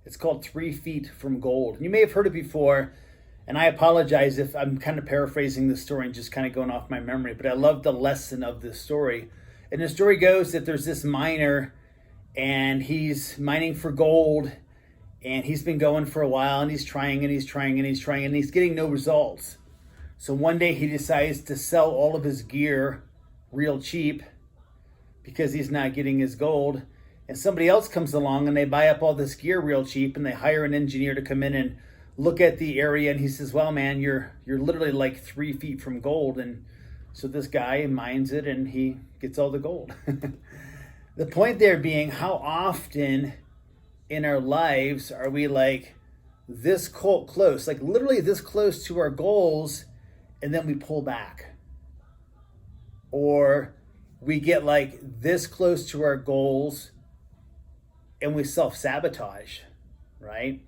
It's called 3 Feet from Gold. And you may have heard it before, and I apologize if I'm kind of paraphrasing the story and just kind of going off my memory, but I love the lesson of this story. And the story goes that there's this miner, and he's mining for gold, and he's been going for a while, and he's trying and he's trying and he's trying, and he's getting no results. So one day he decides to sell all of his gear real cheap because he's not getting his gold. And somebody else comes along and they buy up all this gear real cheap, and they hire an engineer to come in and look at the area. And he says, well, man, you're literally like 3 feet from gold. And so this guy mines it and he gets all the gold. The point there being, how often in our lives are we like this close, like literally this close to our goals, and then we pull back? Or we get like this close to our goals and we self-sabotage, right?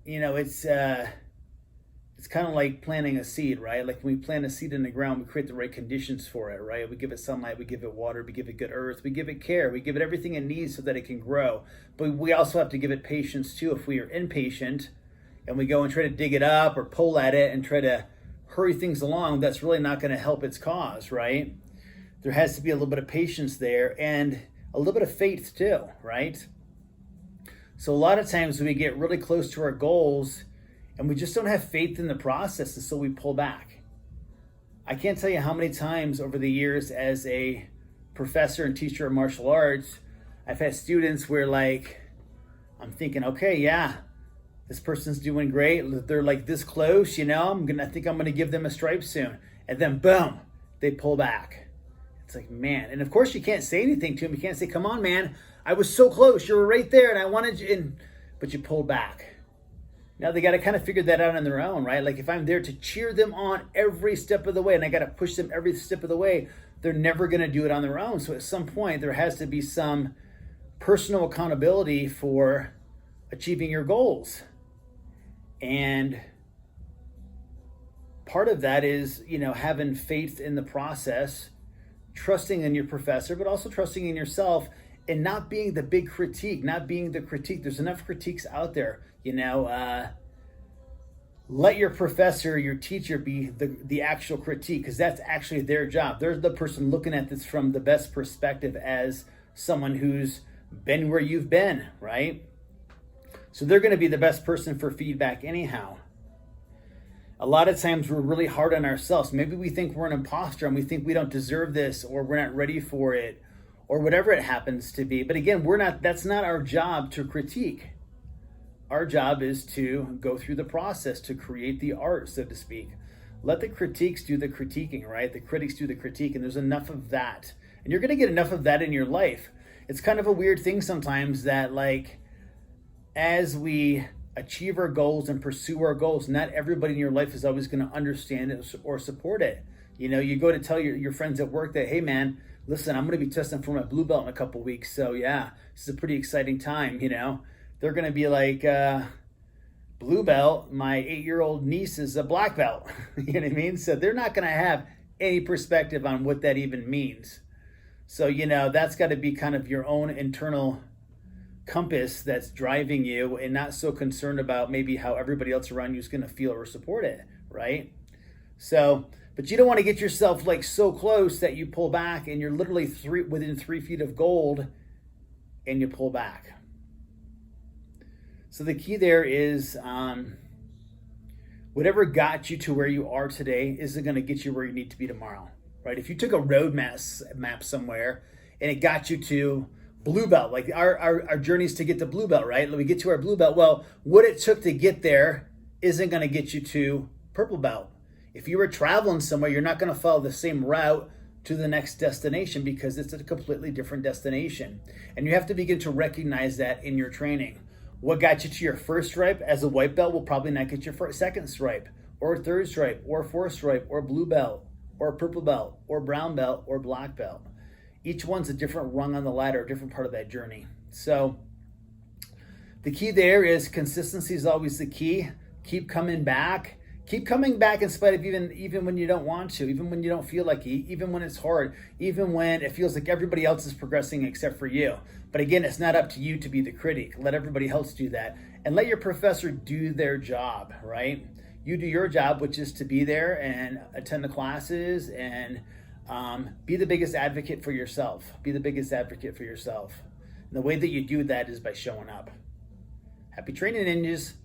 You know, it's kind of like planting a seed, right? Like when we plant a seed in the ground, we create the right conditions for it, right? We give it sunlight, we give it water, we give it good earth, we give it care, we give it everything it needs so that it can grow. But we also have to give it patience too. If we are impatient and we go and try to dig it up or pull at it and try to hurry things along, that's really not going to help its cause, right? There has to be a little bit of patience there and a little bit of faith too, right? So a lot of times we get really close to our goals and we just don't have faith in the process, and so we pull back. I can't tell you how many times over the years as a professor and teacher of martial arts, I've had students where like, I'm thinking, okay, yeah, this person's doing great. They're like this close, you know, I think I'm gonna give them a stripe soon. And then boom, they pull back. It's like, man. And of course you can't say anything to them. You can't say, come on, man, I was so close. You were right there and I wanted you, but you pulled back. Now they got to kind of figure that out on their own, right? Like if I'm there to cheer them on every step of the way and I got to push them every step of the way, they're never going to do it on their own. So at some point there has to be some personal accountability for achieving your goals. And part of that is, you know, having faith in the process, trusting in your professor, but also trusting in yourself, and not being the big critique, not being the critique. There's enough critiques out there, you know. Let your professor, your teacher be the actual critique, because that's actually their job. They're the person looking at this from the best perspective as someone who's been where you've been, right? So they're going to be the best person for feedback anyhow. A lot of times we're really hard on ourselves. Maybe we think we're an imposter and we think we don't deserve this, or we're not ready for it, or whatever it happens to be. But again, that's not our job to critique. Our job is to go through the process, to create the art, so to speak. Let the critiques do the critiquing, right? The critics do the critique, and there's enough of that. And you're going to get enough of that in your life. It's kind of a weird thing sometimes that, like, as we achieve our goals and pursue our goals, not everybody in your life is always going to understand it or support it. You know, you go to tell your friends at work that, hey man, listen, I'm going to be testing for my blue belt in a couple weeks. So yeah, this is a pretty exciting time, you know. They're going to be like, blue belt, my 8-year-old niece is a black belt. You know what I mean? So they're not going to have any perspective on what that even means. So, you know, that's got to be kind of your own internal compass that's driving you, and not so concerned about maybe how everybody else around you is going to feel or support it, right? So, but you don't want to get yourself like so close that you pull back and you're literally within 3 feet of gold and you pull back. So the key there is whatever got you to where you are today isn't going to get you where you need to be tomorrow, right? If you took a road map somewhere and it got you to blue belt, like our journeys to get to blue belt, right? We get to our blue belt. Well, what it took to get there isn't going to get you to purple belt. If you were traveling somewhere, you're not going to follow the same route to the next destination because it's a completely different destination. And you have to begin to recognize that in your training. What got you to your first stripe as a white belt will probably not get your second stripe, or third stripe, or fourth stripe, or blue belt, or purple belt, or brown belt, or black belt. Each one's a different rung on the ladder, a different part of that journey. So the key there is consistency is always the key. Keep coming back. Keep coming back in spite of even when you don't want to, even when you don't feel like it, even when it's hard, even when it feels like everybody else is progressing except for you. But again, it's not up to you to be the critic. Let everybody else do that. And let your professor do their job, right? You do your job, which is to be there and attend the classes and be the biggest advocate for yourself. Be the biggest advocate for yourself. And the way that you do that is by showing up. Happy training, ninjas.